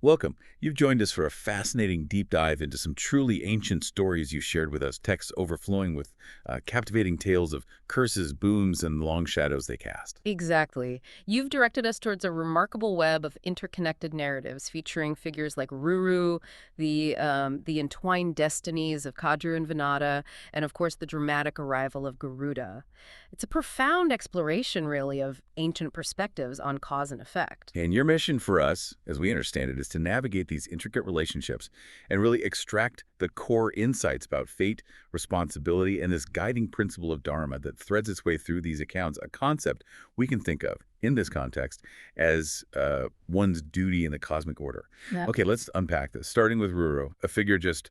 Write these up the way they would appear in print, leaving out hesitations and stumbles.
Welcome. You've joined us for a fascinating deep dive into some truly ancient stories you shared with us, texts overflowing with captivating tales of curses, booms, and the long shadows they cast. Exactly. You've directed us towards a remarkable web of interconnected narratives featuring figures like Ruru, the entwined destinies of Kadru and Vinata, and of course the dramatic arrival of Garuda. It's a profound exploration, really, of ancient perspectives on cause and effect. And your mission for us, as we understand it, is to navigate these intricate relationships and really extract the core insights about fate, responsibility, and this guiding principle of Dharma that threads its way through these accounts, a concept we can think of in this context as one's duty in the cosmic order. Yep. Okay, let's unpack this, starting with Ruru, a figure just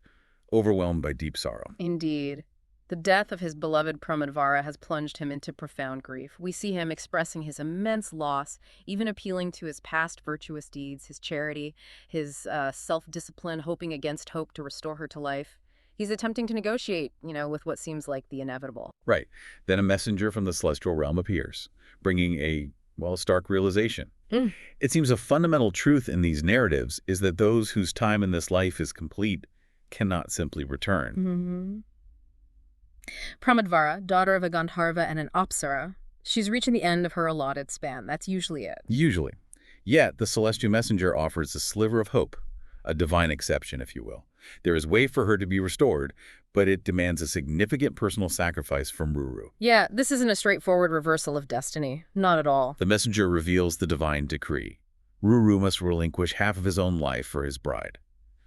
overwhelmed by deep sorrow. Indeed. The death of his beloved Pramadvara has plunged him into profound grief. We see him expressing his immense loss, even appealing to his past virtuous deeds, his charity, his self-discipline, hoping against hope to restore her to life. He's attempting to negotiate, with what seems like the inevitable. Right. Then a messenger from the celestial realm appears, bringing a, well, stark realization. Mm. It seems a fundamental truth in these narratives is that those whose time in this life is complete cannot simply return. Mm-hmm. Pramadvara, daughter of a Gandharva and an Apsara, she's reaching the end of her allotted span. That's usually it. Usually. Yet, the celestial messenger offers a sliver of hope, a divine exception, if you will. There is way for her to be restored, but it demands a significant personal sacrifice from Ruru. Yeah, this isn't a straightforward reversal of destiny. Not at all. The messenger reveals the divine decree. Ruru must relinquish half of his own life for his bride.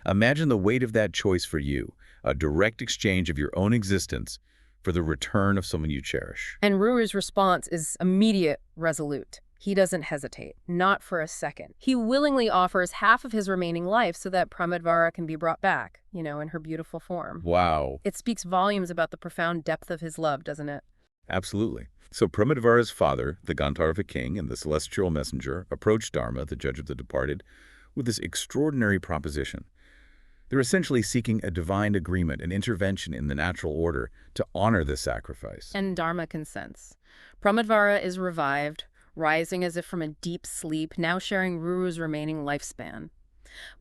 Imagine the weight of that choice for you, a direct exchange of your own existence for the return of someone you cherish. And Ruru's response is immediate, resolute. He doesn't hesitate, not for a second. He willingly offers half of his remaining life so that Pramadvara can be brought back, in her beautiful form. Wow. It speaks volumes about the profound depth of his love, doesn't it? Absolutely. So Pramadvara's father, the Gandharva king, and the celestial messenger approached Dharma, the judge of the departed, with this extraordinary proposition. They're essentially seeking a divine agreement, an intervention in the natural order to honor this sacrifice. And Dharma consents. Pramadvara is revived, rising as if from a deep sleep, now sharing Ruru's remaining lifespan.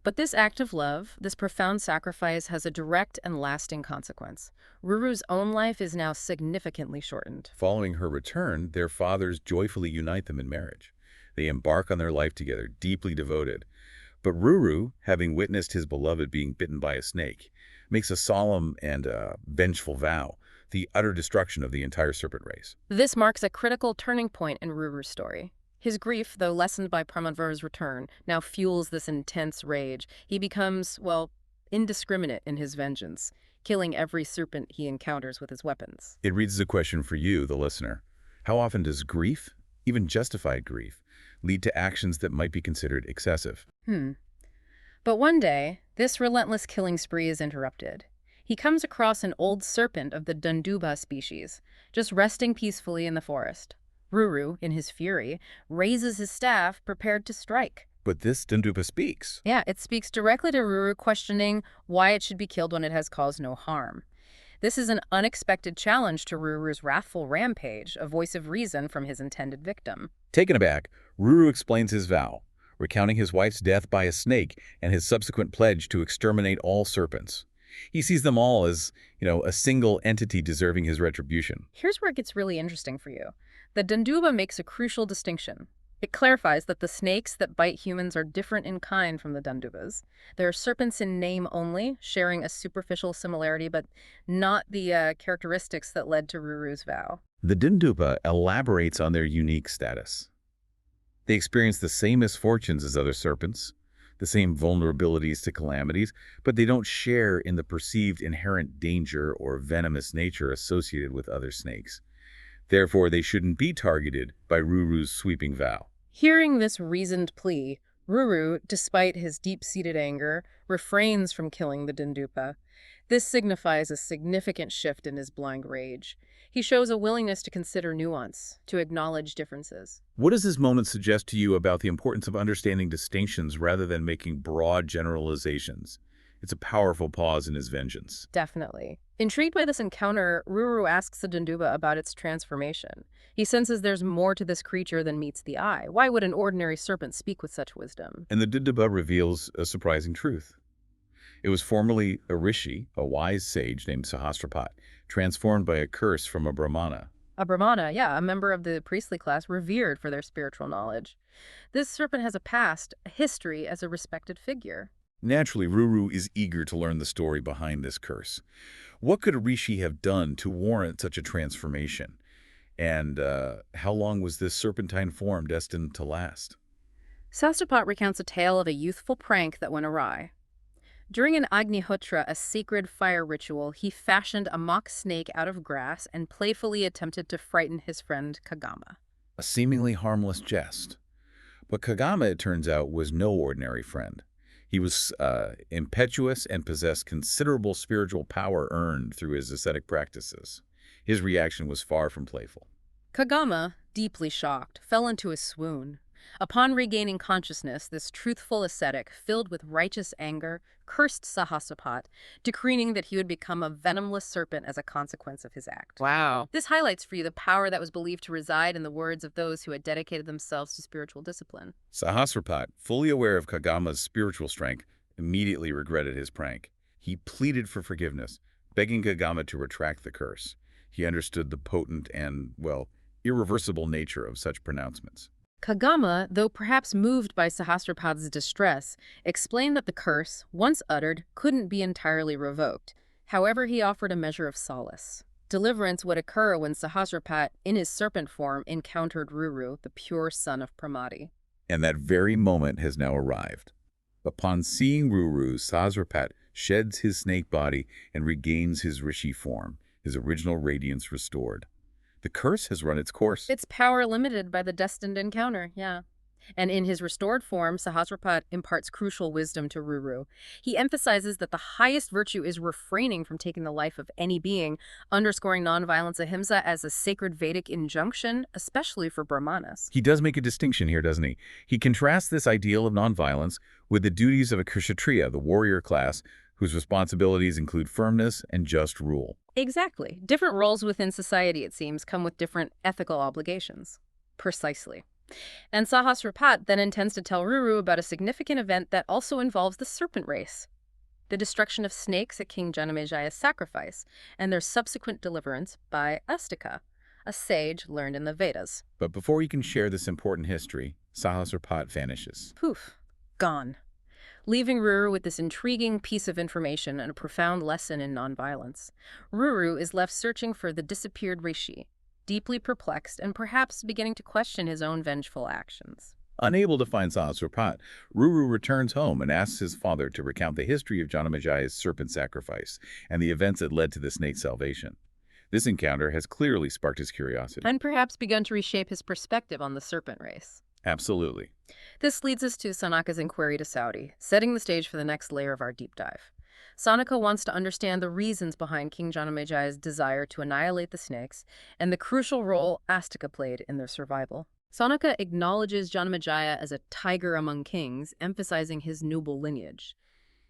But this act of love, this profound sacrifice, has a direct and lasting consequence. Ruru's own life is now significantly shortened. Following her return, their fathers joyfully unite them in marriage. They embark on their life together, deeply devoted. But Ruru, having witnessed his beloved being bitten by a snake, makes a solemn and vengeful vow, the utter destruction of the entire serpent race. This marks a critical turning point in Ruru's story. His grief, though lessened by Pramadvara's return, now fuels this intense rage. He becomes, indiscriminate in his vengeance, killing every serpent he encounters with his weapons. It raises a question for you, the listener. How often does grief, even justified grief, lead to actions that might be considered excessive? But one day, this relentless killing spree is interrupted. He comes across an old serpent of the Danduba species, just resting peacefully in the forest. Ruru, in his fury, raises his staff, prepared to strike. But this Danduba speaks. Yeah, it speaks directly to Ruru, questioning why it should be killed when it has caused no harm. This is an unexpected challenge to Ruru's wrathful rampage, a voice of reason from his intended victim. Taken aback, Ruru explains his vow, recounting his wife's death by a snake and his subsequent pledge to exterminate all serpents. He sees them all as, a single entity deserving his retribution. Here's where it gets really interesting for you. The Danduba makes a crucial distinction. It clarifies that the snakes that bite humans are different in kind from the Dandubas. They're serpents in name only, sharing a superficial similarity, but not the characteristics that led to Ruru's vow. The Danduba elaborates on their unique status. They experience the same misfortunes as other serpents, the same vulnerabilities to calamities, but they don't share in the perceived inherent danger or venomous nature associated with other snakes. Therefore, they shouldn't be targeted by Ruru's sweeping vow. Hearing this reasoned plea, Ruru, despite his deep-seated anger, refrains from killing the Danduba. This signifies a significant shift in his blind rage. He shows a willingness to consider nuance, to acknowledge differences. What does this moment suggest to you about the importance of understanding distinctions rather than making broad generalizations? It's a powerful pause in his vengeance. Definitely. Intrigued by this encounter, Ruru asks the Danduba about its transformation. He senses there's more to this creature than meets the eye. Why would an ordinary serpent speak with such wisdom? And the Didaba reveals a surprising truth. It was formerly a rishi, a wise sage named Sahasrapat, transformed by a curse from a brahmana. A Brahmana, yeah, a member of the priestly class revered for their spiritual knowledge. This serpent has a past, a history as a respected figure. Naturally, Ruru is eager to learn the story behind this curse. What could a rishi have done to warrant such a transformation? And how long was this serpentine form destined to last? Sahasrapat recounts a tale of a youthful prank that went awry. During an Agnihotra, a sacred fire ritual, he fashioned a mock snake out of grass and playfully attempted to frighten his friend Kagama. A seemingly harmless jest. But Kagama, it turns out, was no ordinary friend. He was impetuous and possessed considerable spiritual power earned through his ascetic practices. His reaction was far from playful. Kagama, deeply shocked, fell into a swoon. Upon regaining consciousness, this truthful ascetic, filled with righteous anger, cursed Sahasrapat, decreeing that he would become a venomless serpent as a consequence of his act. Wow. This highlights for you the power that was believed to reside in the words of those who had dedicated themselves to spiritual discipline. Sahasrapat, fully aware of Kagama's spiritual strength, immediately regretted his prank. He pleaded for forgiveness, begging Kagama to retract the curse. He understood the potent and, well, irreversible nature of such pronouncements. Kagama, though perhaps moved by Sahasrapat's distress, explained that the curse, once uttered, couldn't be entirely revoked. However, he offered a measure of solace. Deliverance would occur when Sahasrapat, in his serpent form, encountered Ruru, the pure son of Pramati. And that very moment has now arrived. Upon seeing Ruru, Sahasrapat sheds his snake body and regains his rishi form, his original radiance restored. The curse has run its course. Its power limited by the destined encounter, yeah. And in his restored form, Sahasrapat imparts crucial wisdom to Ruru. He emphasizes that the highest virtue is refraining from taking the life of any being, underscoring nonviolence ahimsa as a sacred Vedic injunction, especially for Brahmanas. He does make a distinction here, doesn't he? He contrasts this ideal of nonviolence with the duties of a kshatriya, the warrior class, whose responsibilities include firmness and just rule. Exactly. Different roles within society, it seems, come with different ethical obligations. Precisely. And Sahasrapat then intends to tell Ruru about a significant event that also involves the serpent race. The destruction of snakes at King Janamajaya's sacrifice, and their subsequent deliverance by Astika, a sage learned in the Vedas. But before he can share this important history, Sahasrapat vanishes. Poof. Gone. Leaving Ruru with this intriguing piece of information and a profound lesson in nonviolence. Ruru is left searching for the disappeared Rishi, deeply perplexed and perhaps beginning to question his own vengeful actions. Unable to find Sahasrapat, Ruru returns home and asks his father to recount the history of Janamajaya's serpent sacrifice and the events that led to the snake's salvation. This encounter has clearly sparked his curiosity. And perhaps begun to reshape his perspective on the serpent race. Absolutely. This leads us to Sanaka's inquiry to Saudi, setting the stage for the next layer of our deep dive. Sanaka wants to understand the reasons behind King Janamajaya's desire to annihilate the snakes and the crucial role Astika played in their survival. Sanaka acknowledges Janamejaya as a tiger among kings, emphasizing his noble lineage.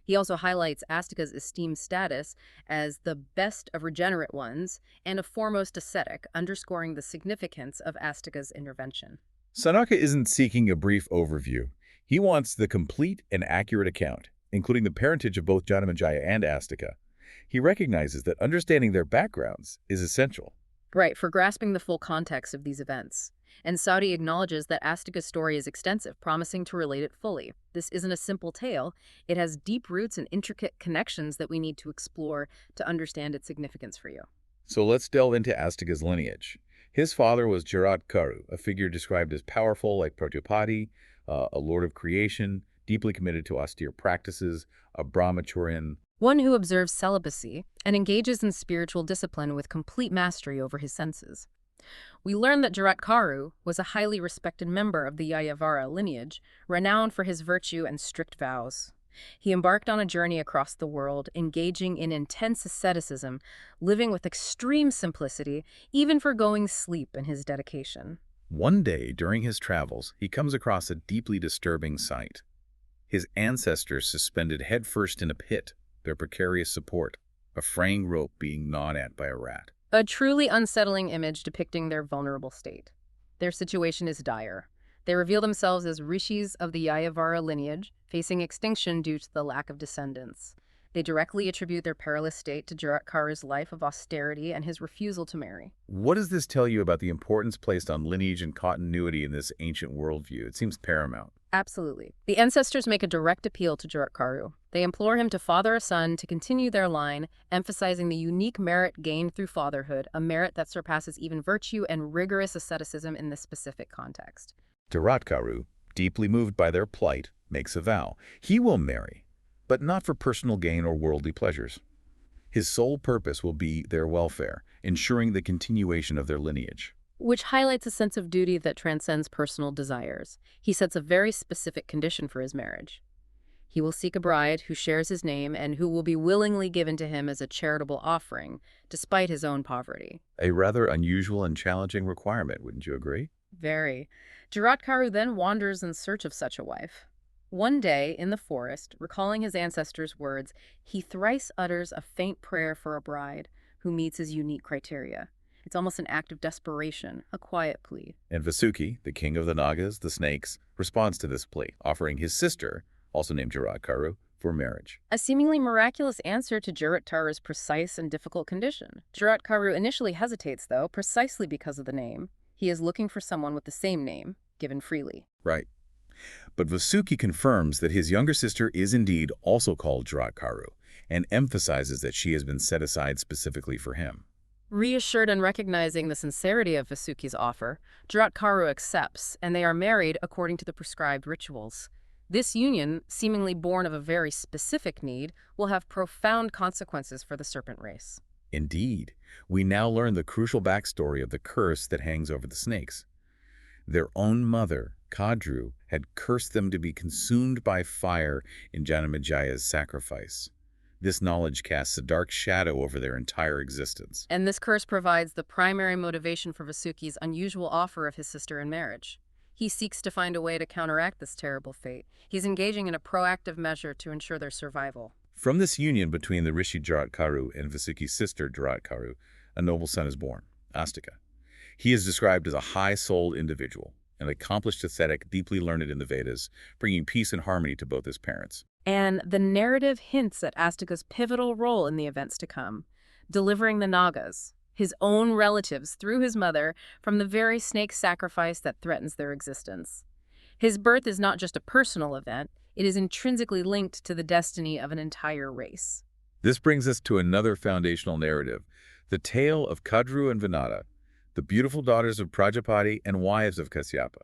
He also highlights Astika's esteemed status as the best of regenerate ones and a foremost ascetic, underscoring the significance of Astika's intervention. Sanaka isn't seeking a brief overview. He wants the complete and accurate account, including the parentage of both Janamejaya and Astika. He recognizes that understanding their backgrounds is essential. Right, for grasping the full context of these events. And Saudi acknowledges that Astika's story is extensive, promising to relate it fully. This isn't a simple tale. It has deep roots and intricate connections that we need to explore to understand its significance for you. So let's delve into Astika's lineage. His father was Jaratkaru, a figure described as powerful like Pratyapati, a lord of creation, deeply committed to austere practices, a brahmacharian. One who observes celibacy and engages in spiritual discipline with complete mastery over his senses. We learn that Jaratkaru was a highly respected member of the Yayavara lineage, renowned for his virtue and strict vows. He embarked on a journey across the world, engaging in intense asceticism, living with extreme simplicity, even forgoing sleep in his dedication. One day, during his travels, he comes across a deeply disturbing sight. His ancestors suspended headfirst in a pit, their precarious support, a fraying rope being gnawed at by a rat. A truly unsettling image depicting their vulnerable state. Their situation is dire. They reveal themselves as rishis of the Yayavara lineage, facing extinction due to the lack of descendants. They directly attribute their perilous state to Jaratkaru's life of austerity and his refusal to marry. What does this tell you about the importance placed on lineage and continuity in this ancient worldview? It seems paramount. Absolutely. The ancestors make a direct appeal to Jaratkaru. They implore him to father a son to continue their line, emphasizing the unique merit gained through fatherhood, a merit that surpasses even virtue and rigorous asceticism in this specific context. Jaratkaru, deeply moved by their plight, makes a vow. He will marry, but not for personal gain or worldly pleasures. His sole purpose will be their welfare, ensuring the continuation of their lineage. Which highlights a sense of duty that transcends personal desires. He sets a very specific condition for his marriage. He will seek a bride who shares his name and who will be willingly given to him as a charitable offering, despite his own poverty. A rather unusual and challenging requirement, wouldn't you agree? Very. Jaratkaru then wanders in search of such a wife. One day, in the forest, recalling his ancestors' words, he thrice utters a faint prayer for a bride who meets his unique criteria. It's almost an act of desperation, a quiet plea. And Vasuki, the king of the Nagas, the snakes, responds to this plea, offering his sister, also named Jaratkaru, for marriage. A seemingly miraculous answer to Jaratkaru's precise and difficult condition. Jaratkaru initially hesitates, though, precisely because of the name. He is looking for someone with the same name, given freely. Right. But Vasuki confirms that his younger sister is indeed also called Jaratkaru, and emphasizes that she has been set aside specifically for him. Reassured and recognizing the sincerity of Vasuki's offer, Jaratkaru accepts, and they are married according to the prescribed rituals. This union, seemingly born of a very specific need, will have profound consequences for the serpent race. Indeed, we now learn the crucial backstory of the curse that hangs over the snakes. Their own mother, Kadru, had cursed them to be consumed by fire in Janamajaya's sacrifice. This knowledge casts a dark shadow over their entire existence. And this curse provides the primary motivation for Vasuki's unusual offer of his sister in marriage. He seeks to find a way to counteract this terrible fate. He's engaging in a proactive measure to ensure their survival. From this union between the Rishi Jaratkaru and Vasuki's sister Jaratkaru, a noble son is born, Astika. He is described as a high-souled individual, an accomplished ascetic deeply learned in the Vedas, bringing peace and harmony to both his parents. And the narrative hints at Astika's pivotal role in the events to come, delivering the Nagas, his own relatives through his mother, from the very snake sacrifice that threatens their existence. His birth is not just a personal event, it is intrinsically linked to the destiny of an entire race. This brings us to another foundational narrative, the tale of Kadru and Vinata, the beautiful daughters of Prajapati and wives of Kasyapa.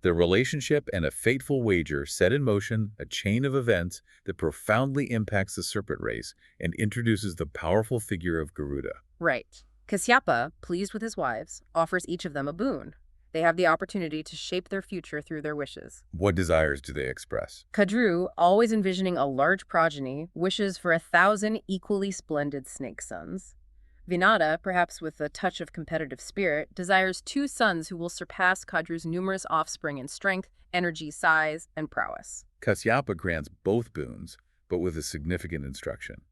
Their relationship and a fateful wager set in motion a chain of events that profoundly impacts the serpent race and introduces the powerful figure of Garuda. Right. Kasyapa, pleased with his wives, offers each of them a boon. They have the opportunity to shape their future through their wishes. What desires do they express? Kadru, always envisioning a large progeny, wishes for 1,000 equally splendid snake sons. Vinata, perhaps with a touch of competitive spirit, desires 2 sons who will surpass Kadru's numerous offspring in strength, energy, size, and prowess. Kasyapa grants both boons, but with a significant instruction.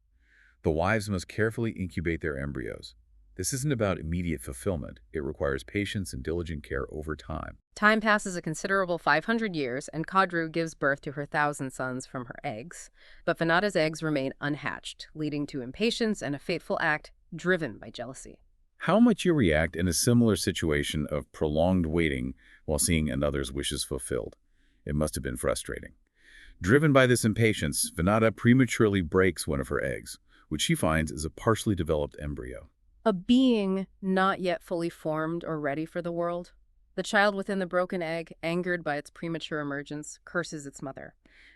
The wives must carefully incubate their embryos. This isn't about immediate fulfillment. It requires patience and diligent care over time. Time passes a considerable 500 years, and Kadru gives birth to her 1,000 sons from her eggs. But Vinata's eggs remain unhatched, leading to impatience and a fateful act driven by jealousy. How might you react in a similar situation of prolonged waiting while seeing another's wishes fulfilled? It must have been frustrating. Driven by this impatience, Vinata prematurely breaks one of her eggs, which she finds is a partially developed embryo. A being not yet fully formed or ready for the world. The child within the broken egg, angered by its premature emergence, curses its mother.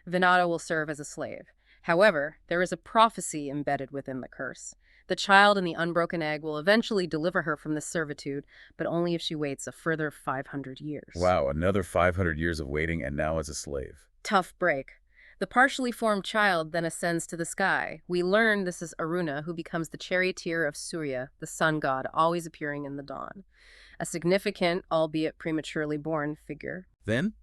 Vinata will serve as a slave. However, there is a prophecy embedded within the curse. The child in the unbroken egg will eventually deliver her from this servitude, but only if she waits a further 500 years. Wow, another 500 years of waiting and now as a slave. Tough break. The partially formed child then ascends to the sky. We learn this is Aruna, who becomes the charioteer of Surya, the sun god, always appearing in the dawn. A significant, albeit prematurely born, figure. Then,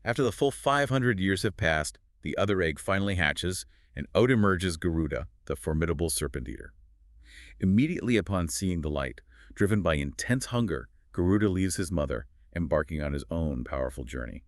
after the full 500 years have passed, The other egg finally hatches, and out emerges Garuda, the formidable serpent eater. Immediately upon seeing the light, driven by intense hunger, Garuda leaves his mother, embarking on his own powerful journey.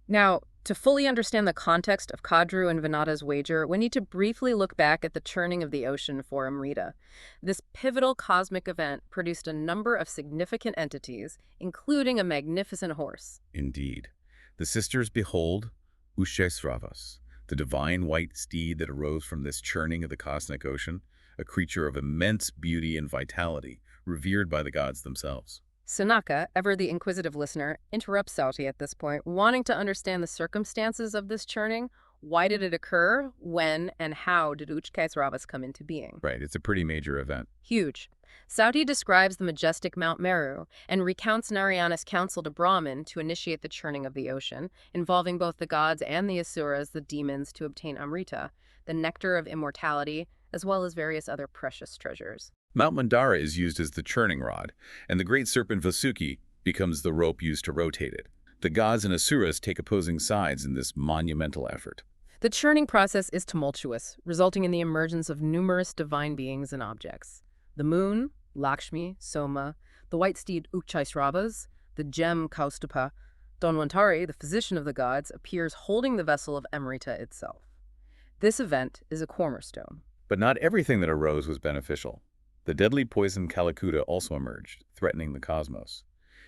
Now, to fully understand the context of Kadru and Vinata's wager, we need to briefly look back at the churning of the ocean for Amrita. This pivotal cosmic event produced a number of significant entities, including a magnificent horse. Indeed. The sisters behold Uchchaihsravas, the divine white steed that arose from this churning of the cosmic ocean, a creature of immense beauty and vitality, revered by the gods themselves. Sunaka, ever the inquisitive listener, interrupts Sauti at this point, wanting to understand the circumstances of this churning. Why did it occur? When and how did Uchchaihsravas come into being? Right, it's a pretty major event. Huge. Sauti describes the majestic Mount Meru and recounts Narayana's counsel to Brahman to initiate the churning of the ocean, involving both the gods and the asuras, the demons, to obtain Amrita, the nectar of immortality, as well as various other precious treasures. Mount Mandara is used as the churning rod, and the great serpent Vasuki becomes the rope used to rotate it. The gods and asuras take opposing sides in this monumental effort. The churning process is tumultuous, resulting in the emergence of numerous divine beings and objects. The moon, Lakshmi, Soma, the white steed Uchchaihsravas, the gem Kaustubha, Dhanvantari, the physician of the gods, appears holding the vessel of Amrita itself. This event is a cornerstone. But not everything that arose was beneficial. The deadly poison Kalakuta also emerged, threatening the cosmos.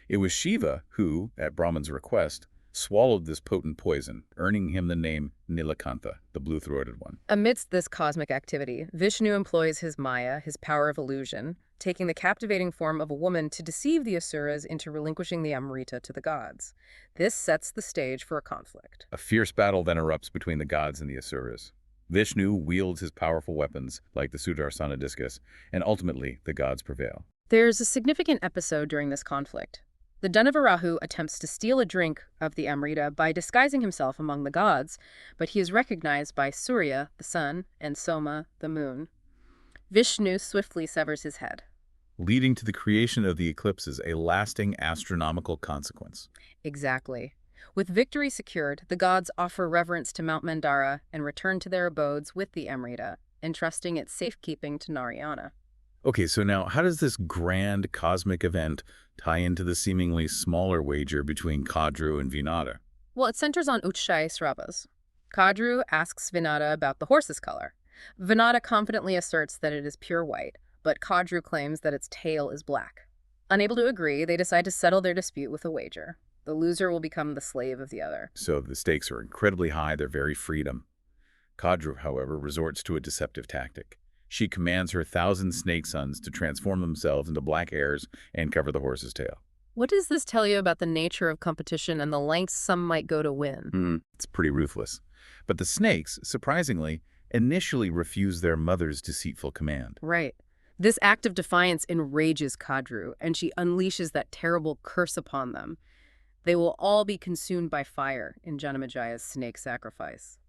It was Shiva who, at Brahman's request, swallowed this potent poison, earning him the name Nilakantha, the blue-throated one. Amidst this cosmic activity, Vishnu employs his Maya, his power of illusion, taking the captivating form of a woman to deceive the asuras into relinquishing the Amrita to the gods. This sets the stage for a conflict. A fierce battle then erupts between the gods and the asuras. Vishnu wields his powerful weapons, like the Sudarsana discus, and ultimately the gods prevail. There's a significant episode during this conflict. The Dhanavarahu attempts to steal a drink of the Amrita by disguising himself among the gods, but he is recognized by Surya, the sun, and Soma, the moon. Vishnu swiftly severs his head, Leading to the creation of the eclipses, a lasting astronomical consequence. Exactly. With victory secured, the gods offer reverence to Mount Mandara and return to their abodes with the Amrita, entrusting its safekeeping to Narayana. Okay, so now how does this grand cosmic event tie into the seemingly smaller wager between Kadru and Vinata? Well, it centers on Uchchaihsravas. Kadru asks Vinata about the horse's color. Vinata confidently asserts that it is pure white, but Kadru claims that its tail is black. Unable to agree, they decide to settle their dispute with a wager. The loser will become the slave of the other. So the stakes are incredibly high, their very freedom. Kadru, however, resorts to a deceptive tactic. She commands her 1,000 snake sons to transform themselves into black hares and cover the horse's tail. What does this tell you about the nature of competition and the lengths some might go to win? It's pretty ruthless. But the snakes, surprisingly, initially refuse their mother's deceitful command. Right. This act of defiance enrages Kadru, and she unleashes that terrible curse upon them. They will all be consumed by fire in Janamajaya's snake sacrifice.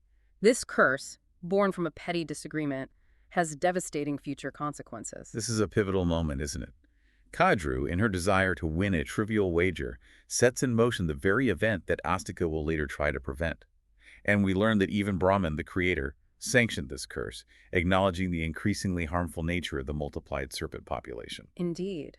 This curse, born from a petty disagreement, has devastating future consequences. This is a pivotal moment, isn't it? Kadru, in her desire to win a trivial wager, sets in motion the very event that Astika will later try to prevent. And we learn that even Brahman, the creator, sanctioned this curse, acknowledging the increasingly harmful nature of the multiplied serpent population. Indeed.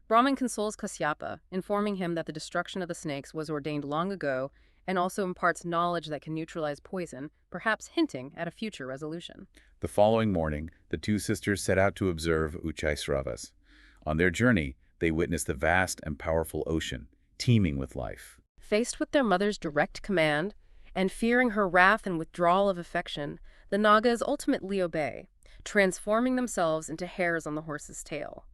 Brahman consoles Kasyapa, informing him that the destruction of the snakes was ordained long ago, and also imparts knowledge that can neutralize poison, perhaps hinting at a future resolution. The following morning, the two sisters set out to observe Uchchaihsravas. On their journey, they witnessed the vast and powerful ocean, teeming with life. Faced with their mother's direct command, and fearing her wrath and withdrawal of affection, the Nagas ultimately obey, transforming themselves into hares on the horse's tail.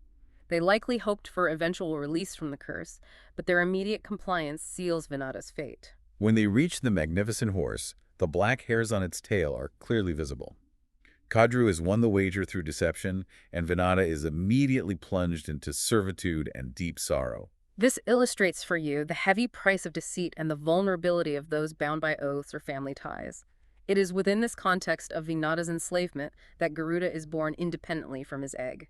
They likely hoped for eventual release from the curse, but their immediate compliance seals Vinata's fate. When they reach the magnificent horse, the black hairs on its tail are clearly visible. Kadru has won the wager through deception, and Vinata is immediately plunged into servitude and deep sorrow. This illustrates for you the heavy price of deceit and the vulnerability of those bound by oaths or family ties. It is within this context of Vinata's enslavement that Garuda is born independently from his egg.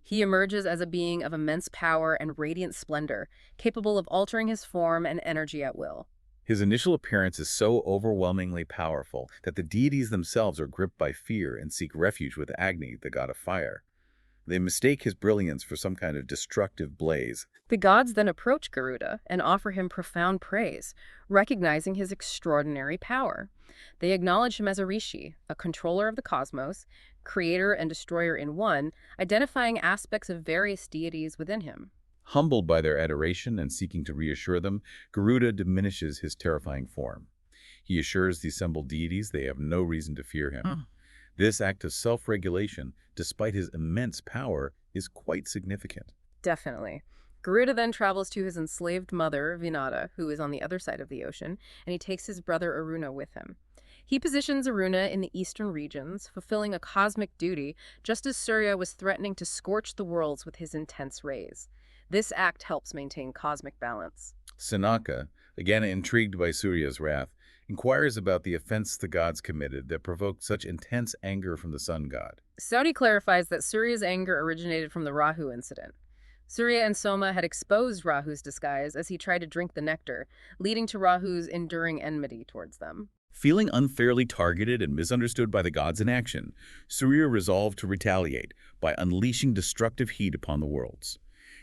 He emerges as a being of immense power and radiant splendor, capable of altering his form and energy at will. His initial appearance is so overwhelmingly powerful that the deities themselves are gripped by fear and seek refuge with Agni, the god of fire. They mistake his brilliance for some kind of destructive blaze. The gods then approach Garuda and offer him profound praise, recognizing his extraordinary power. They acknowledge him as a rishi, a controller of the cosmos, creator and destroyer in one, identifying aspects of various deities within him. Humbled by their adoration and seeking to reassure them, Garuda diminishes his terrifying form. He assures the assembled deities they have no reason to fear him. This act of self-regulation, despite his immense power, is quite significant. Definitely. Garuda then travels to his enslaved mother, Vinata, who is on the other side of the ocean, and he takes his brother Aruna with him. He positions Aruna in the eastern regions, fulfilling a cosmic duty, just as Surya was threatening to scorch the worlds with his intense rays. This act helps maintain cosmic balance. Sanaka, again intrigued by Surya's wrath, inquires about the offense the gods committed that provoked such intense anger from the sun god. Saudi clarifies that Surya's anger originated from the Rahu incident. Surya and Soma had exposed Rahu's disguise as he tried to drink the nectar, leading to Rahu's enduring enmity towards them. Feeling unfairly targeted and misunderstood by the gods in action, Surya resolved to retaliate by unleashing destructive heat upon the worlds.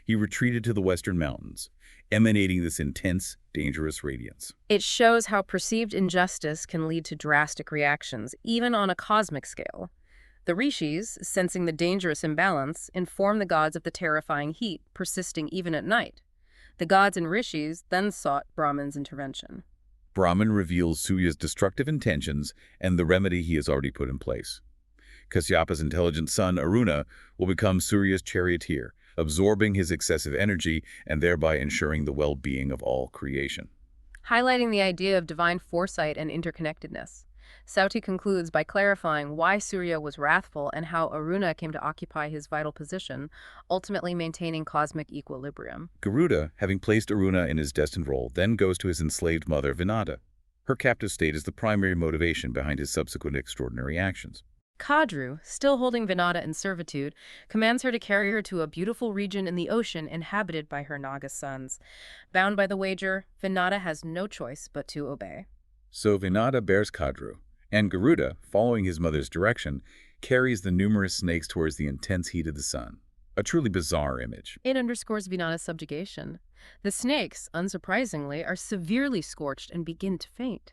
He retreated to the western mountains, emanating this intense, dangerous radiance. It shows how perceived injustice can lead to drastic reactions, even on a cosmic scale. The rishis, sensing the dangerous imbalance, inform the gods of the terrifying heat persisting even at night. The gods and rishis then sought Brahman's intervention. Brahman reveals Surya's destructive intentions and the remedy he has already put in place. Kasyap's intelligent son, Aruna, will become Surya's charioteer, absorbing his excessive energy and thereby ensuring the well-being of all creation. Highlighting the idea of divine foresight and interconnectedness, Sauti concludes by clarifying why Surya was wrathful and how Aruna came to occupy his vital position, ultimately maintaining cosmic equilibrium. Garuda, having placed Aruna in his destined role, then goes to his enslaved mother, Vinata. Her captive state is the primary motivation behind his subsequent extraordinary actions. Kadru, still holding Vinata in servitude, commands her to carry her to a beautiful region in the ocean inhabited by her Naga sons. Bound by the wager, Vinata has no choice but to obey. So Vinata bears Kadru, and Garuda, following his mother's direction, carries the numerous snakes towards the intense heat of the sun. A truly bizarre image. It underscores Vinata's subjugation. The snakes, unsurprisingly, are severely scorched and begin to faint.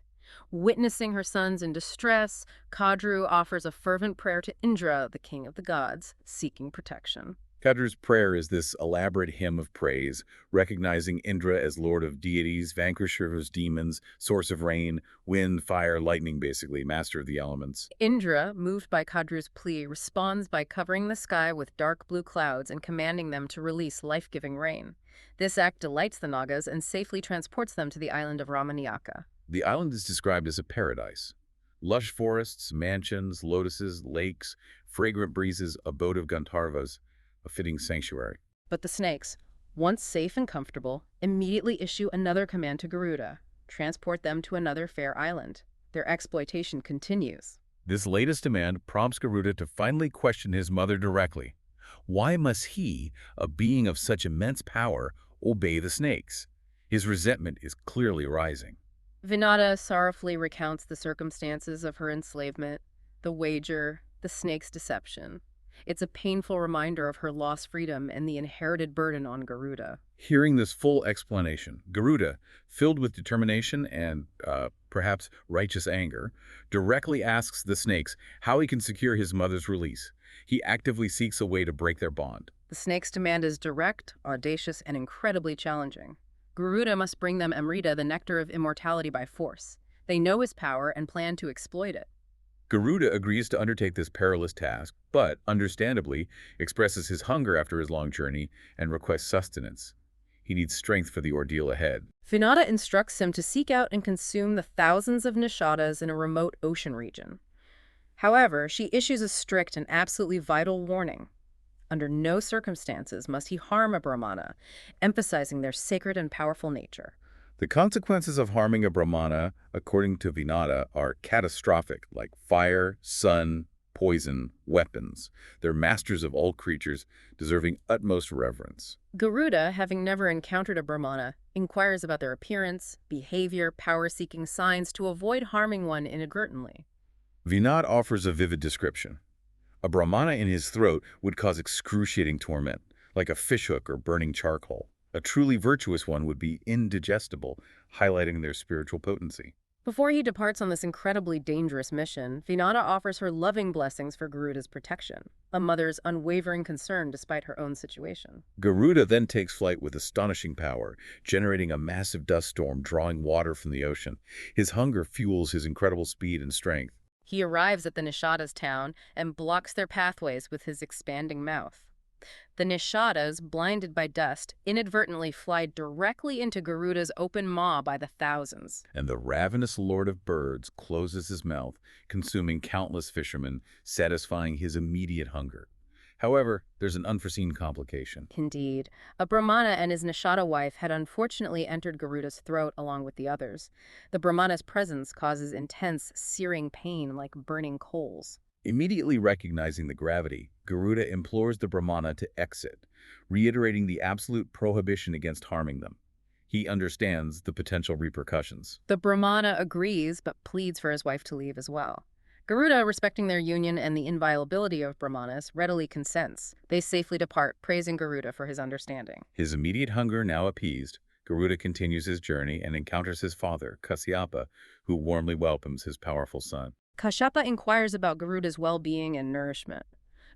Witnessing her sons in distress, Kadru offers a fervent prayer to Indra, the king of the gods, seeking protection. Kadru's prayer is this elaborate hymn of praise, recognizing Indra as lord of deities, vanquisher of demons, source of rain, wind, fire, lightning, basically, master of the elements. Indra, moved by Kadru's plea, responds by covering the sky with dark blue clouds and commanding them to release life-giving rain. This act delights the Nagas and safely transports them to the island of Ramaniyaka. The island is described as a paradise. Lush forests, mansions, lotuses, lakes, fragrant breezes, abode of Gandharvas, a fitting sanctuary. But the snakes, once safe and comfortable, immediately issue another command to Garuda: transport them to another fair island. Their exploitation continues. This latest demand prompts Garuda to finally question his mother directly. Why must he, a being of such immense power, obey the snakes? His resentment is clearly rising. Vinata sorrowfully recounts the circumstances of her enslavement, the wager, the snake's deception. It's a painful reminder of her lost freedom and the inherited burden on Garuda. Hearing this full explanation, Garuda, filled with determination and perhaps righteous anger, directly asks the snakes how he can secure his mother's release. He actively seeks a way to break their bond. The snake's demand is direct, audacious, and incredibly challenging. Garuda must bring them Amrita, the nectar of immortality, by force. They know his power and plan to exploit it. Garuda agrees to undertake this perilous task, but, understandably, expresses his hunger after his long journey and requests sustenance. He needs strength for the ordeal ahead. Vinata instructs him to seek out and consume the thousands of nishadas in a remote ocean region. However, she issues a strict and absolutely vital warning. Under no circumstances must he harm a Brahmana, emphasizing their sacred and powerful nature. The consequences of harming a Brahmana, according to Vinata, are catastrophic, like fire, sun, poison, weapons. They're masters of all creatures, deserving utmost reverence. Garuda, having never encountered a Brahmana, inquires about their appearance, behavior, power-seeking signs to avoid harming one inadvertently. Vinata offers a vivid description. A Brahmana in his throat would cause excruciating torment, like a fishhook or burning charcoal. A truly virtuous one would be indigestible, highlighting their spiritual potency. Before he departs on this incredibly dangerous mission, Vinata offers her loving blessings for Garuda's protection, a mother's unwavering concern despite her own situation. Garuda then takes flight with astonishing power, generating a massive dust storm drawing water from the ocean. His hunger fuels his incredible speed and strength. He arrives at the Nishadas town and blocks their pathways with his expanding mouth. The Nishadas, blinded by dust, inadvertently fly directly into Garuda's open maw by the thousands. And the ravenous lord of birds closes his mouth, consuming countless fishermen, satisfying his immediate hunger. However, there's an unforeseen complication. Indeed, a Brahmana and his Nishada wife had unfortunately entered Garuda's throat along with the others. The Brahmana's presence causes intense, searing pain like burning coals. Immediately recognizing the gravity, Garuda implores the Brahmana to exit, reiterating the absolute prohibition against harming them. He understands the potential repercussions. The Brahmana agrees but pleads for his wife to leave as well. Garuda, respecting their union and the inviolability of Brahmanas, readily consents. They safely depart, praising Garuda for his understanding. His immediate hunger now appeased, Garuda continues his journey and encounters his father, Kashyapa, who warmly welcomes his powerful son. Kashyapa inquires about Garuda's well-being and nourishment.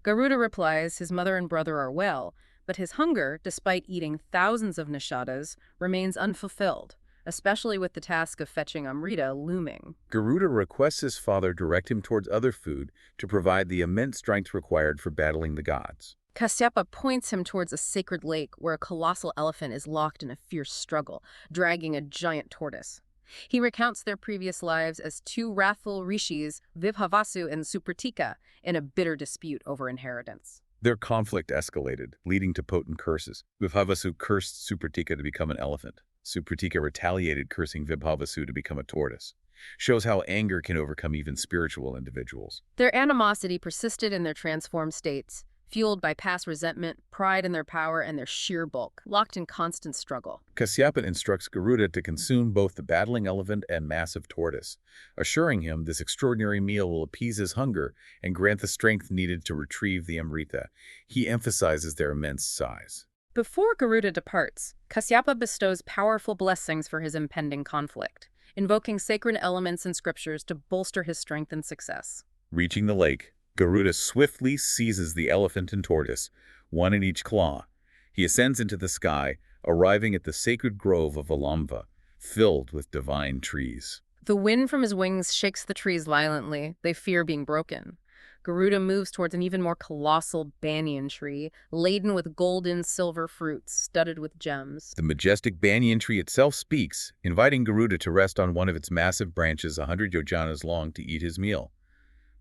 Garuda replies his mother and brother are well, but his hunger, despite eating thousands of nishadas, remains unfulfilled, especially with the task of fetching Amrita looming. Garuda requests his father direct him towards other food to provide the immense strength required for battling the gods. Kashyapa points him towards a sacred lake where a colossal elephant is locked in a fierce struggle, dragging a giant tortoise. He recounts their previous lives as two wrathful rishis, Vibhavasu and Supratika, in a bitter dispute over inheritance. Their conflict escalated, leading to potent curses. Vibhavasu cursed Supratika to become an elephant. Supratika retaliated, cursing Vibhavasu to become a tortoise. Shows how anger can overcome even spiritual individuals. Their animosity persisted in their transformed states, fueled by past resentment, pride in their power, and their sheer bulk, locked in constant struggle. Kashyapa instructs Garuda to consume both the battling elephant and massive tortoise, assuring him this extraordinary meal will appease his hunger and grant the strength needed to retrieve the Amrita. He emphasizes their immense size. Before Garuda departs, Kashyapa bestows powerful blessings for his impending conflict, invoking sacred elements and scriptures to bolster his strength and success. Reaching the lake, Garuda swiftly seizes the elephant and tortoise, one in each claw. He ascends into the sky, arriving at the sacred grove of Alamva, filled with divine trees. The wind from his wings shakes the trees violently. They fear being broken. Garuda moves towards an even more colossal banyan tree, laden with golden silver fruits studded with gems. The majestic banyan tree itself speaks, inviting Garuda to rest on one of its massive branches 100 yojanas long to eat his meal.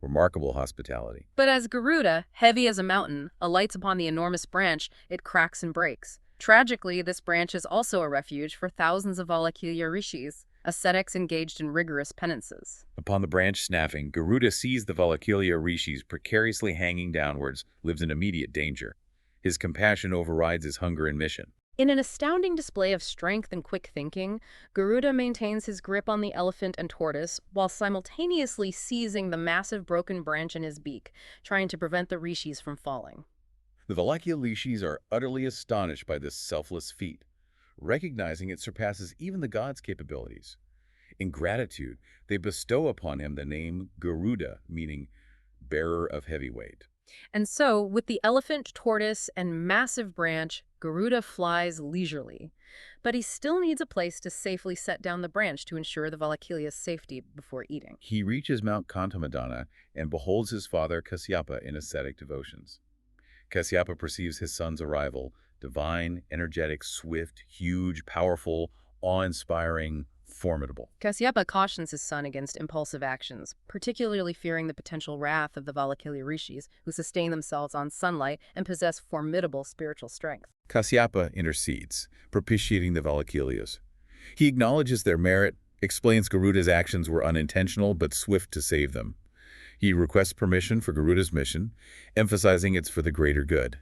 Remarkable hospitality. But as Garuda, heavy as a mountain, alights upon the enormous branch, it cracks and breaks. Tragically, this branch is also a refuge for thousands of Valakya rishis, ascetics engaged in rigorous penances. Upon the branch snapping, Garuda sees the Valakya rishis precariously hanging downwards, lives in immediate danger. His compassion overrides his hunger and mission. In an astounding display of strength and quick thinking, Garuda maintains his grip on the elephant and tortoise while simultaneously seizing the massive broken branch in his beak, trying to prevent the rishis from falling. The Valakya rishis are utterly astonished by this selfless feat, recognizing it surpasses even the gods' capabilities. In gratitude, they bestow upon him the name Garuda, meaning bearer of heavy weight. And so, with the elephant, tortoise, and massive branch, Garuda flies leisurely. But he still needs a place to safely set down the branch to ensure the Valakya's safety before eating. He reaches Mount Kantamadana and beholds his father Kashyapa in ascetic devotions. Kashyapa perceives his son's arrival, divine, energetic, swift, huge, powerful, awe-inspiring, formidable. Kashyapa cautions his son against impulsive actions, particularly fearing the potential wrath of the Valakya rishis, who sustain themselves on sunlight and possess formidable spiritual strength. Kashyapa intercedes, propitiating the Valakyas. He acknowledges their merit, explains Garuda's actions were unintentional but swift to save them. He requests permission for Garuda's mission, emphasizing it's for the greater good.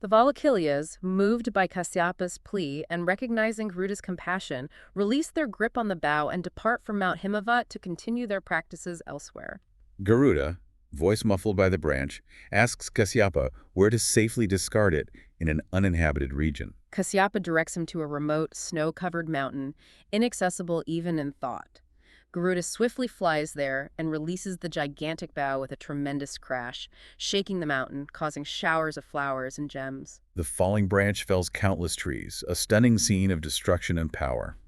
The Valakilyas, moved by Kasyapa's plea and recognizing Garuda's compassion, release their grip on the bow and depart from Mount Himavat to continue their practices elsewhere. Garuda, voice muffled by the branch, asks Kasyapa where to safely discard it in an uninhabited region. Kasyapa directs him to a remote, snow-covered mountain, inaccessible even in thought. Garuda swiftly flies there and releases the gigantic bough with a tremendous crash, shaking the mountain, causing showers of flowers and gems. The falling branch fells countless trees, a stunning scene of destruction and power.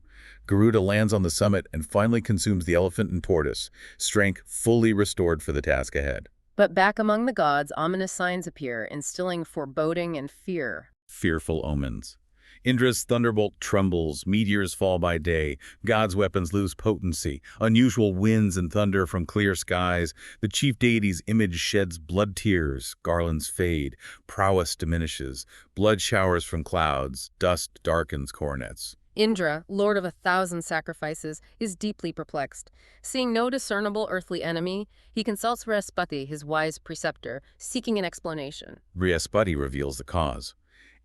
Garuda lands on the summit and finally consumes the elephant and tortoise, strength fully restored for the task ahead. But back among the gods, ominous signs appear, instilling foreboding and fear. Fearful omens. Indra's thunderbolt trembles, meteors fall by day, God's weapons lose potency, unusual winds and thunder from clear skies, the chief deity's image sheds blood tears, garlands fade, prowess diminishes, blood showers from clouds, dust darkens coronets. Indra, lord of 1,000 sacrifices, is deeply perplexed. Seeing no discernible earthly enemy, he consults Vrihaspati, his wise preceptor, seeking an explanation. Vrihaspati reveals the cause.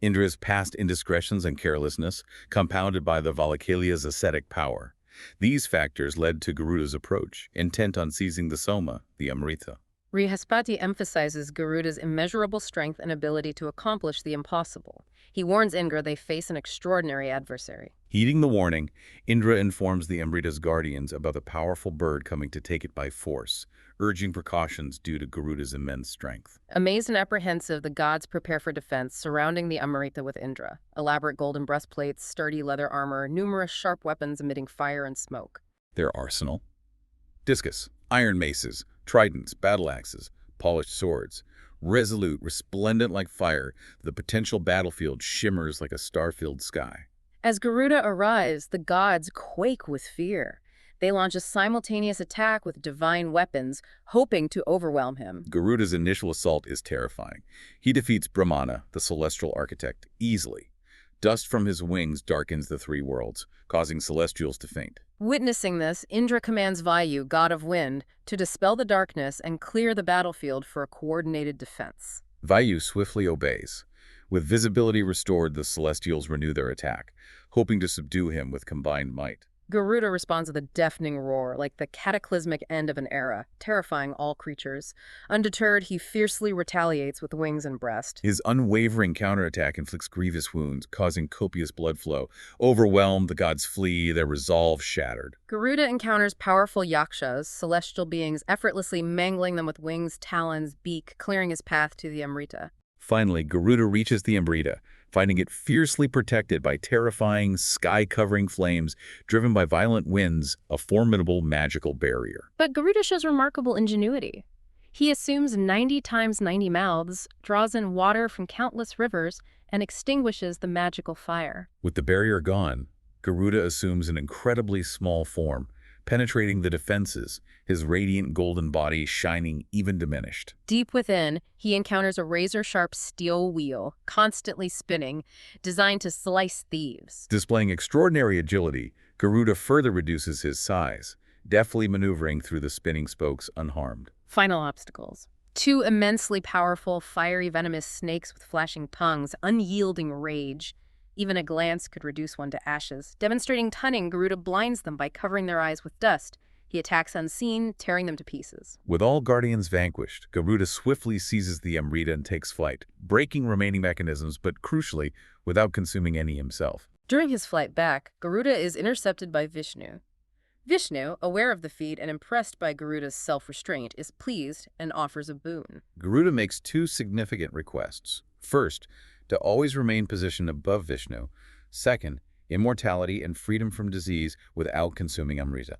Indra's past indiscretions and carelessness, compounded by the Valakilya's ascetic power. These factors led to Garuda's approach, intent on seizing the Soma, the Amrita. Vrihaspati emphasizes Garuda's immeasurable strength and ability to accomplish the impossible. He warns Indra they face an extraordinary adversary. Heeding the warning, Indra informs the Amrita's guardians about the powerful bird coming to take it by force, urging precautions due to Garuda's immense strength. Amazed and apprehensive, the gods prepare for defense, surrounding the Amrita with Indra. Elaborate golden breastplates, sturdy leather armor, numerous sharp weapons emitting fire and smoke. Their arsenal: discus, iron maces, tridents, battle axes, polished swords. Resolute, resplendent like fire, the potential battlefield shimmers like a star-filled sky. As Garuda arrives, the gods quake with fear. They launch a simultaneous attack with divine weapons, hoping to overwhelm him. Garuda's initial assault is terrifying. He defeats Brahmana, the celestial architect, easily. Dust from his wings darkens the three worlds, causing celestials to faint. Witnessing this, Indra commands Vayu, god of wind, to dispel the darkness and clear the battlefield for a coordinated defense. Vayu swiftly obeys. With visibility restored, the celestials renew their attack, hoping to subdue him with combined might. Garuda responds with a deafening roar, like the cataclysmic end of an era, terrifying all creatures. Undeterred, he fiercely retaliates with wings and breast. His unwavering counterattack inflicts grievous wounds, causing copious blood flow. Overwhelmed, the gods flee, their resolve shattered. Garuda encounters powerful yakshas, celestial beings, effortlessly mangling them with wings, talons, beak, clearing his path to the Amrita. Finally, Garuda reaches the Amrita, finding it fiercely protected by terrifying, sky-covering flames driven by violent winds, a formidable magical barrier. But Garuda shows remarkable ingenuity. He assumes 90 times 90 mouths, draws in water from countless rivers, and extinguishes the magical fire. With the barrier gone, Garuda assumes an incredibly small form, penetrating the defenses, his radiant golden body shining even diminished. Deep within, he encounters a razor-sharp steel wheel, constantly spinning, designed to slice thieves. Displaying extraordinary agility, Garuda further reduces his size, deftly maneuvering through the spinning spokes unharmed. Final obstacles. 2 immensely powerful, fiery, venomous snakes with flashing tongues, unyielding rage. Even a glance could reduce one to ashes. Demonstrating cunning, Garuda blinds them by covering their eyes with dust. He attacks unseen, tearing them to pieces. With all guardians vanquished, Garuda swiftly seizes the Amrita and takes flight, breaking remaining mechanisms, but crucially, without consuming any himself. During his flight back, Garuda is intercepted by Vishnu. Vishnu, aware of the feat and impressed by Garuda's self-restraint, is pleased and offers a boon. Garuda makes 2 significant requests. First, to always remain positioned above Vishnu. Second, immortality and freedom from disease without consuming Amrita.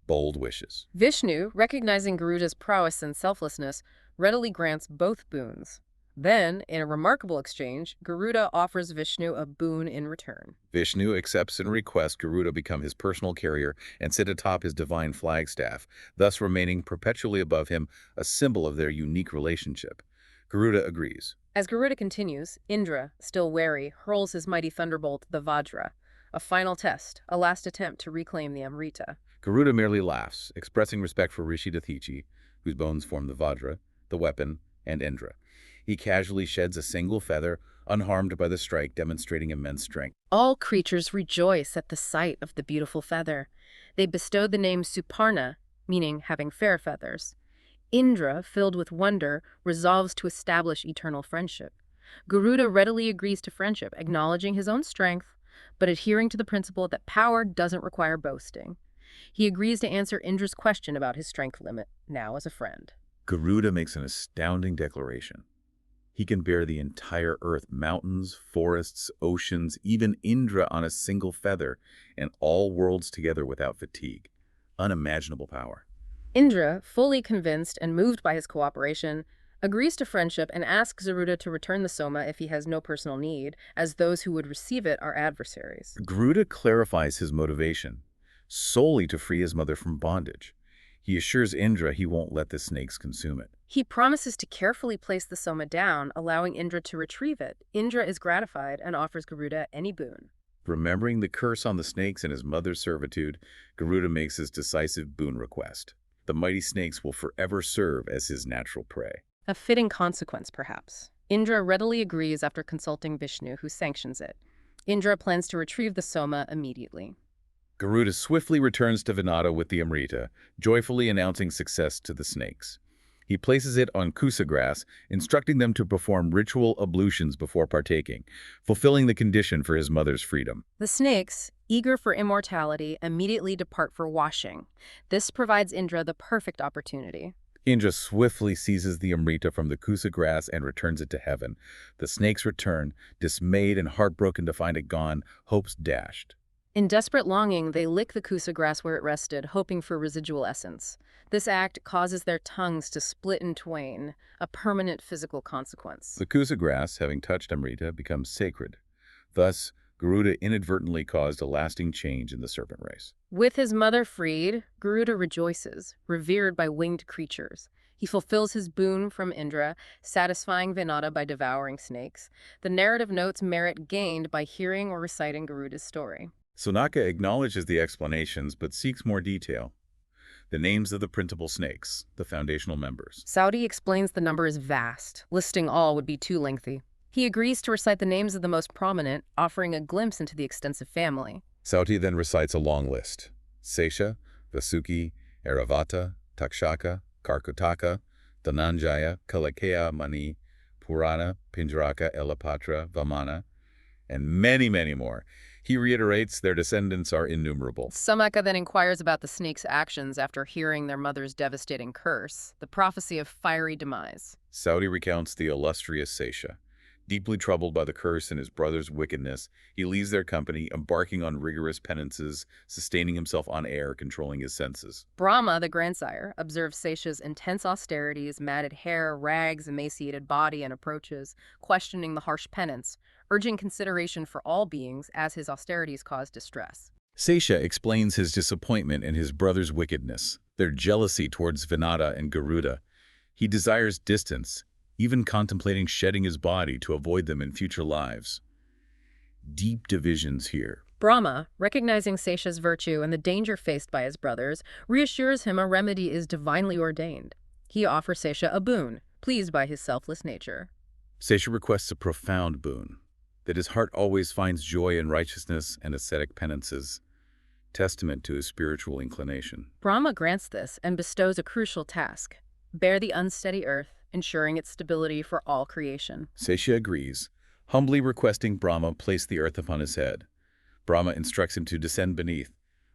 Bold wishes. Vishnu, recognizing Garuda's prowess and selflessness, readily grants both boons. Then, in a remarkable exchange, Garuda offers Vishnu a boon in return. Vishnu accepts and requests Garuda become his personal carrier and sit atop his divine flagstaff, thus remaining perpetually above him, a symbol of their unique relationship. Garuda agrees. As Garuda continues, Indra, still wary, hurls his mighty thunderbolt, the Vajra, a final test, a last attempt to reclaim the Amrita. Garuda merely laughs, expressing respect for Rishi Sringin. whose bones form the Vajra, the weapon, and Indra. He casually sheds a single feather, unharmed by the strike, demonstrating immense strength. All creatures rejoice at the sight of the beautiful feather. They bestow the name Suparna, meaning having fair feathers. Indra, filled with wonder, resolves to establish eternal friendship. Garuda readily agrees to friendship, acknowledging his own strength, but adhering to the principle that power doesn't require boasting. He agrees to answer Indra's question about his strength limit, now as a friend. Garuda makes an astounding declaration. He can bear the entire earth, mountains, forests, oceans, even Indra on a single feather, and all worlds together without fatigue. Unimaginable power. Indra, fully convinced and moved by his cooperation, agrees to friendship and asks Garuda to return the soma if he has no personal need, as those who would receive it are adversaries. Garuda clarifies his motivation, solely to free his mother from bondage. He assures Indra he won't let the snakes consume it. He promises to carefully place the soma down, allowing Indra to retrieve it. Indra is gratified and offers Garuda any boon. Remembering the curse on the snakes and his mother's servitude, Garuda makes his decisive boon request. The mighty snakes will forever serve as his natural prey. A fitting consequence, perhaps. Indra readily agrees after consulting Vishnu, who sanctions it. Indra plans to retrieve the soma immediately. Garuda swiftly returns to Vinata with the Amrita, joyfully announcing success to the snakes. He places it on kusa grass, instructing them to perform ritual ablutions before partaking, fulfilling the condition for his mother's freedom. The snakes, eager for immortality, immediately depart for washing. This provides Indra the perfect opportunity. Indra swiftly seizes the Amrita from the kusa grass and returns it to heaven. The snakes return, dismayed and heartbroken to find it gone, hopes dashed. In desperate longing, they lick the kusa grass where it rested, hoping for residual essence. This act causes their tongues to split in twain, a permanent physical consequence. The kusa grass, having touched Amrita, becomes sacred. Thus, Garuda inadvertently caused a lasting change in the serpent race. With his mother freed, Garuda rejoices, revered by winged creatures. He fulfills his boon from Indra, satisfying Vinata by devouring snakes. The narrative notes merit gained by hearing or reciting Garuda's story. Sonaka acknowledges the explanations but seeks more detail. The names of the principal snakes, the foundational members. Saudi explains the number is vast. Listing all would be too lengthy. He agrees to recite the names of the most prominent, offering a glimpse into the extensive family. Sauti then recites a long list. Sesha, Vasuki, Airavata, Takshaka, Karkotaka, Dhananjaya, Kalakaya Mani, Purana, Pinjaraka, Elapatra, Vamana, and many, many more. He reiterates their descendants are innumerable. Samaka then inquires about the snakes' actions after hearing their mother's devastating curse, the prophecy of fiery demise. Saudi recounts the illustrious Sesha. Deeply troubled by the curse and his brother's wickedness, he leaves their company, embarking on rigorous penances, sustaining himself on air, controlling his senses. Brahma, the grandsire, observes Sesha's intense austerities, matted hair, rags, emaciated body, and approaches, questioning the harsh penance, urging consideration for all beings as his austerities cause distress. Sesha explains his disappointment in his brother's wickedness, their jealousy towards Vinata and Garuda. He desires distance, even contemplating shedding his body to avoid them in future lives. Deep divisions here. Brahma, recognizing Sesha's virtue and the danger faced by his brothers, reassures him a remedy is divinely ordained. He offers Sesha a boon, pleased by his selfless nature. Sesha requests a profound boon, that his heart always finds joy in righteousness and ascetic penances, testament to his spiritual inclination. Brahma grants this and bestows a crucial task: bear the unsteady earth, ensuring its stability for all creation. Sesha agrees, humbly requesting Brahma place the earth upon his head. Brahma instructs him to descend beneath.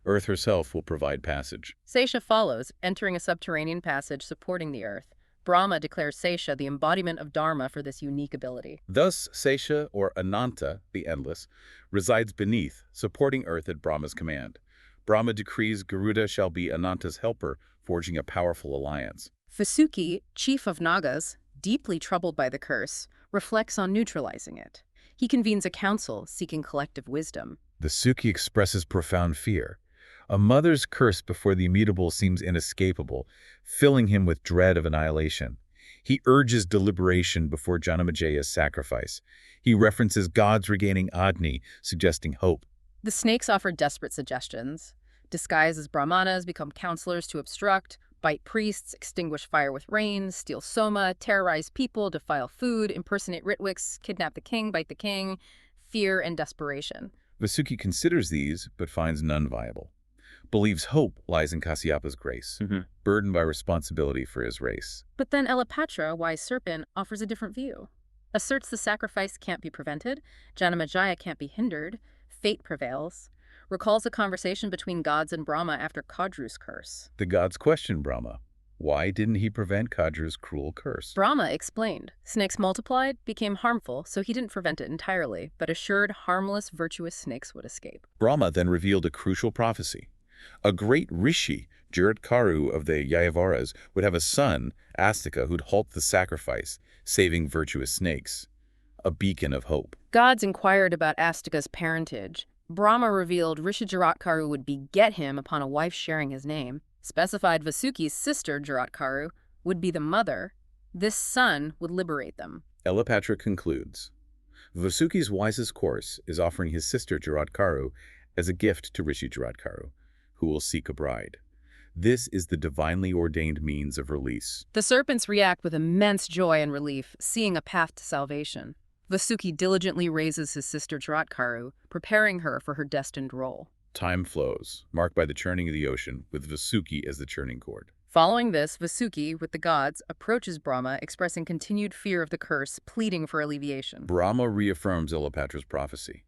Earth herself will provide passage. Sesha follows, entering a subterranean passage supporting the earth. Brahma declares Sesha the embodiment of Dharma for this unique ability. Thus, Sesha, or Ananta, the Endless, resides beneath, supporting earth at Brahma's command. Brahma decrees Garuda shall be Ananta's helper, forging a powerful alliance. Vasuki, chief of Nagas, deeply troubled by the curse, reflects on neutralizing it. He convenes a council seeking collective wisdom. Vasuki expresses profound fear. A mother's curse before the immutable seems inescapable, filling him with dread of annihilation. He urges deliberation before Janamajaya's sacrifice. He references gods regaining Agni, suggesting hope. The snakes offer desperate suggestions. Disguised as brahmanas, become counselors to obstruct. bite priests, extinguish fire with rain, steal soma, terrorize people, defile food, impersonate Ritwiks, kidnap the king, bite the king, fear and desperation. Vasuki considers these, but finds none viable. Believes hope lies in Kasyap's grace, burdened by responsibility for his race. But then Elapatra, wise serpent, offers a different view. Asserts the sacrifice can't be prevented, Janamejaya can't be hindered, fate prevails. Recalls a conversation between gods and Brahma after Kadru's curse. The gods question Brahma. Why didn't he prevent Kadru's cruel curse? Brahma explained, snakes multiplied, became harmful, so he didn't prevent it entirely, but assured harmless, virtuous snakes would escape. Brahma then revealed a crucial prophecy. A great Rishi, Jaratkaru of the Yajavaras, would have a son, Astika, who'd halt the sacrifice, saving virtuous snakes. A beacon of hope. Gods inquired about Astika's parentage. Brahma revealed Rishi Jaratkaru would beget him upon a wife sharing his name. Specified Vasuki's sister, Jaratkaru, would be the mother. This son would liberate them. Elapatra concludes, Vasuki's wisest course is offering his sister Jaratkaru as a gift to Rishi Jaratkaru, who will seek a bride. This is the divinely ordained means of release. The serpents react with immense joy and relief, seeing a path to salvation. Vasuki diligently raises his sister Jaratkaru, preparing her for her destined role. Time flows, marked by the churning of the ocean, with Vasuki as the churning cord. Following this, Vasuki, with the gods, approaches Brahma, expressing continued fear of the curse, pleading for alleviation. Brahma reaffirms Elapatra's prophecy.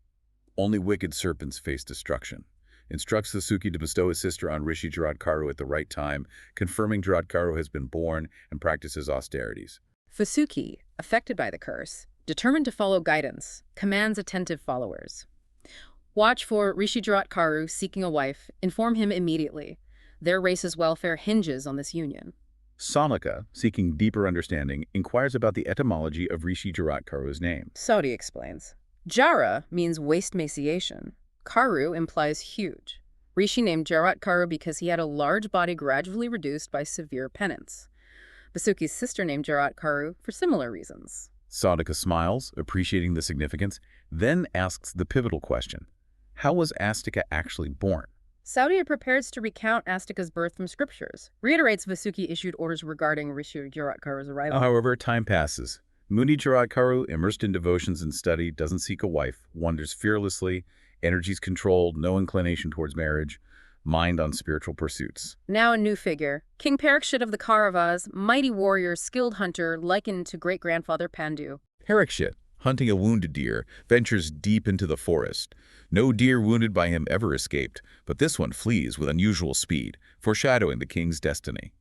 Only wicked serpents face destruction. Instructs Vasuki to bestow his sister on Rishi Jaratkaru at the right time, confirming Jaratkaru has been born and practices austerities. Vasuki, affected by the curse, determined to follow guidance, commands attentive followers. Watch for Rishi Jaratkaru seeking a wife, inform him immediately. Their race's welfare hinges on this union. Sonika, seeking deeper understanding, inquires about the etymology of Rishi Jaratkaru's name. Saudi explains. Jara means waist maciation. Karu implies huge. Rishi named Jaratkaru because he had a large body gradually reduced by severe penance. Vasuki's sister named Jaratkaru for similar reasons. Sonika smiles, appreciating the significance, then asks the pivotal question. How was Astika actually born? Saudi prepares to recount Astika's birth from scriptures, reiterates Vasuki issued orders regarding Rishi Jaratkaru's arrival. However, time passes. Muni Jaratkaru, immersed in devotions and study, doesn't seek a wife, wanders fearlessly, energies controlled, no inclination towards marriage, mind on spiritual pursuits. Now a new figure, King Parikshit of the Kauravas, mighty warrior, skilled hunter, likened to great-grandfather Pandu. Parikshit, hunting a wounded deer, ventures deep into the forest. No deer wounded by him ever escaped, but this one flees with unusual speed, foreshadowing the king's destiny.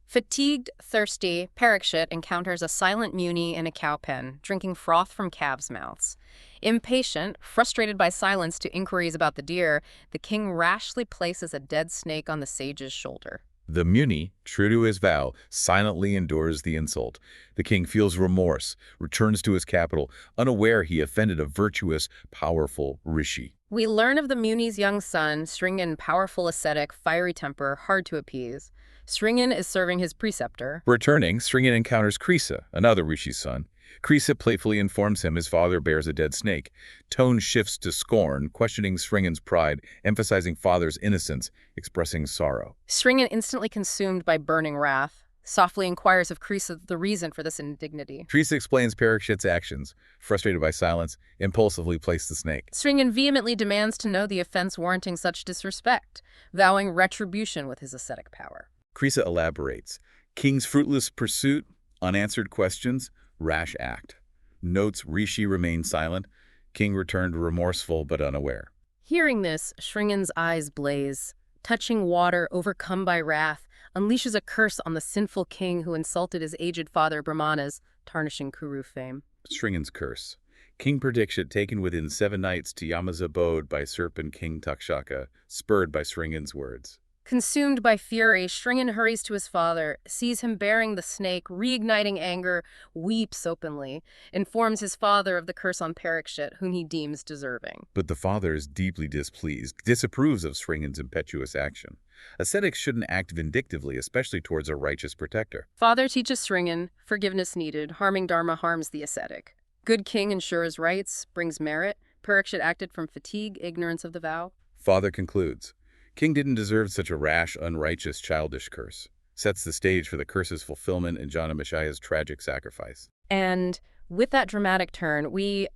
Fatigued, thirsty, Parikshit encounters a silent Muni in a cow pen, drinking froth from calves' mouths. Impatient, frustrated by silence to inquiries about the deer, the king rashly places a dead snake on the sage's shoulder. The Muni, true to his vow, silently endures the insult. The king feels remorse, returns to his capital, unaware he offended a virtuous, powerful Rishi. We learn of the Muni's young son, Sringin, powerful ascetic, fiery temper, hard to appease. Sringin is serving his preceptor. Returning, Sringin encounters Krisa, another Rishi's son. Krisa playfully informs him his father bears a dead snake. Tone shifts to scorn, questioning Sringin's pride, emphasizing father's innocence, expressing sorrow. Sringin, instantly consumed by burning wrath, softly inquires of Krisa the reason for this indignity. Krisa explains Parikshit's actions. Frustrated by silence, impulsively placed the snake. Sringin vehemently demands to know the offense warranting such disrespect, vowing retribution with his ascetic power. Krisa elaborates. King's fruitless pursuit, unanswered questions, rash act. Notes Rishi remained silent. King returned remorseful but unaware. Hearing this, Sringin's eyes blaze. Touching water, overcome by wrath, unleashes a curse on the sinful king who insulted his aged father Brahmanas, tarnishing Kuru fame. Sringin's curse. King Parikshit taken within 7 nights to Yama's abode by serpent King Takshaka, spurred by Sringin's words. Consumed by fury, Sringin hurries to his father, sees him bearing the snake, reigniting anger, weeps openly, informs his father of the curse on Parikshit, whom he deems deserving. But the father is deeply displeased, disapproves of Sringin's impetuous action. Ascetics shouldn't act vindictively, especially towards a righteous protector. Father teaches Sringin, forgiveness needed, harming Dharma harms the ascetic. Good king ensures rights, brings merit. Parikshit acted from fatigue, ignorance of the vow. Father concludes. King didn't deserve such a rash, unrighteous, childish curse. sets the stage for the curse's fulfillment and Janamajaya's tragic sacrifice. And with that dramatic turn, we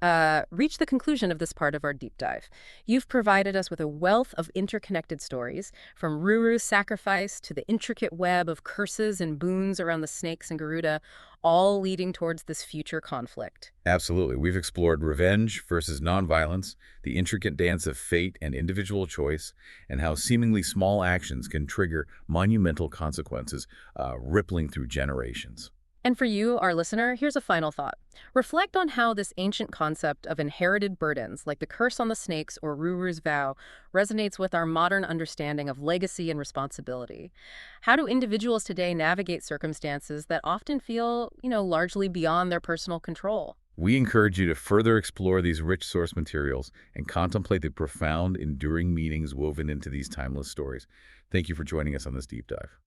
reach the conclusion of this part of our deep dive. You've provided us with a wealth of interconnected stories, from Ruru's sacrifice to the intricate web of curses and boons around the snakes and Garuda, all leading towards this future conflict. Absolutely. We've explored revenge versus nonviolence, the intricate dance of fate and individual choice, and how seemingly small actions can trigger monumental consequences, rippling through generations. And for you, our listener, here's a final thought. Reflect on how this ancient concept of inherited burdens, like the curse on the snakes or Ruru's vow, resonates with our modern understanding of legacy and responsibility. How do individuals today navigate circumstances that often feel, largely beyond their personal control? We encourage you to further explore these rich source materials and contemplate the profound, enduring meanings woven into these timeless stories. Thank you for joining us on this deep dive.